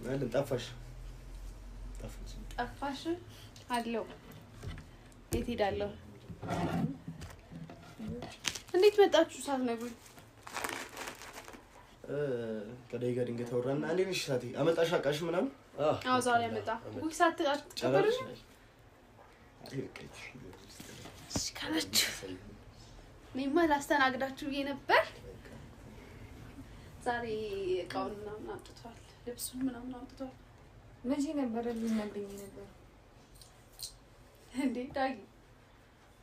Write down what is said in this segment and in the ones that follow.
ማለት ጠፋሽ አለው የት ሄዳለሁ እንዴት መጣችሁ ሳትነግሩኝ ከደይ ጋር ድንገት አወራና አንዴ ነሽ ሳቲ አመጣሽ አቃሽ ምናምን አዎ ዛሬ አመጣ ወይ ሳት አትቀበሉኝ ካላች ነይማ ላስተናግዳችሁ ብዬ ነበር ዛሬ እቃውን ምናምን አምጥቷል ልብሱን ምናምን አምጥቷል መቼ ነበር ልናገኝ ነበር እንዴ ዳጊ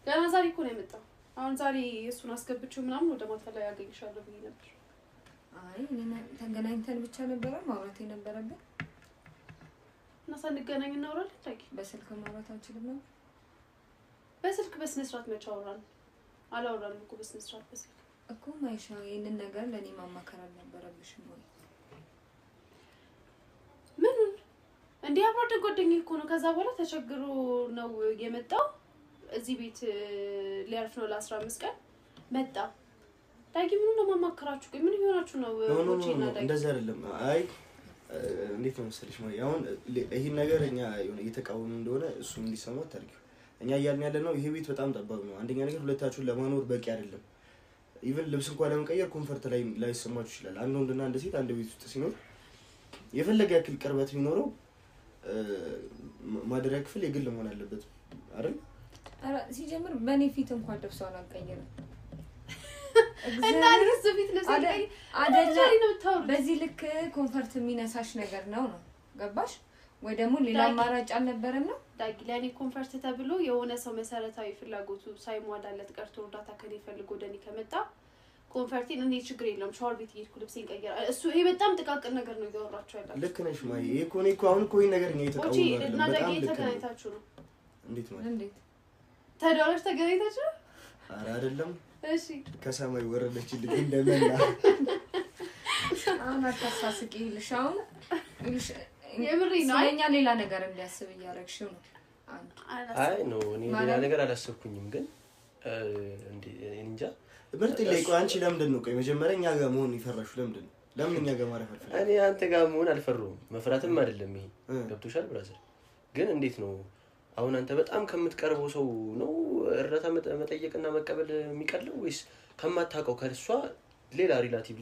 ገና ዛሬ እኮ ነው የመጣው አሁን ዛሬ እሱን አስገብቼው ምናምን ወደ ማታ ላይ ያገኝሻለሁ ብዬ ነበር አይ እኔና ተገናኝተን ብቻ ነበር ማውራት የነበረብን እና ሳንገናኝ እናወራለን ዳጊ በስልክ ማውራት አንችልም ነው በስልክ በስነ ስርዓት መች አወራን አላወራንም እኮ በስነ ስርዓት በስልክ እኮ ማይሻ ይሄንን ነገር ለኔ ማማከር አልነበረብሽም ወይ ምን እንዴ አብሮ ጓደኛዬ እኮ ነው ከዛ በኋላ ተቸግሮ ነው የመጣው እዚህ ቤት ሊያርፍ ነው ለ15 ቀን መጣ ዳጊ ምን ነው ማማከራችሁ ቆይ ምን ይሆናችሁ ነው ወጪና ዳጊ እንደዛ አይደለም አይ እንዴት ነው መሰለሽ ማለት አሁን ይሄ ነገር እኛ የሆነ እየተቃወምን እንደሆነ እሱ እንዲሰማው ታርጊው እኛ እያልን ያለነው ይሄ ቤት በጣም ጠባብ ነው አንደኛ ነገር ሁለታችሁን ለማኖር በቂ አይደለም ኢቭን ልብስ እንኳን ለመቀየር ኮምፎርት ላይ ሰማችሁ ይችላል አንድ ወንድና አንድ ሴት አንድ ቤት ውስጥ ሲኖር የፈለገ ያክል ቅርበት ቢኖረው ማደሪያ ክፍል የግል መሆን አለበት አይደል አረ ሲጀምር በኔ ፊት እንኳን ልብሷን አልቀየረም እና ለሱ ፊት ነው ሲቀይ አይደለም በዚህ ልክ ኮምፎርት የሚነሳሽ ነገር ነው ገባሽ ወይ ደግሞ ሌላ አማራጭ አልነበረም ነው ዳጊ ለኔ ኮምፎርት ተብሎ የሆነ ሰው መሰረታዊ ፍላጎቱ ሳይሟላለት ቀርቶ እርዳታ ከኔ ፈልጎ ወደኔ ከመጣ ኮምፎርቲን እንዴ ችግር የለውም ሻወር ቤት ይሄድኩ ልብሴን ቀየራ እሱ ይሄ በጣም ጥቃቅን ነገር ነው ያወራችሁ ያላችሁ ልክ ነሽ ማይ ይሄ እኮ አሁን እኮ ይሄ ነገር ነው የተቃወመው አይደል እና ዳጊ ተገናኝታችሁ ነው እንዴት ማለት እንዴት ተዳውለሽ ተገናኝታችሁ አረ አይደለም እሺ ከሰማይ ወረደችልኝ እንደመና አሁን አታሳስቂ ልሻውን የምሪ ነው ስለኛ ሌላ ነገር እንዲያስብ ያረግሽው ነው አይ ነው እኔ ሌላ ነገር አላሰብኩኝም ግን እንጃ ምርጥ ለይቆ አንቺ ለምንድን ነው ቆይ መጀመሪያ እኛ ጋር መሆን ይፈራሹ ለምን እኛ ጋር ማረፍ አልፈለግም እኔ አንተ ጋር መሆን አልፈራሁም መፍራትም አይደለም ይሄ ገብቶሻል ብራዘር ግን እንዴት ነው አሁን አንተ በጣም ከምትቀርበው ሰው ነው እርዳታ መጠየቅና መቀበል የሚቀለው ወይስ ከማታውቀው ከሷ ሌላ ሪላቲቭ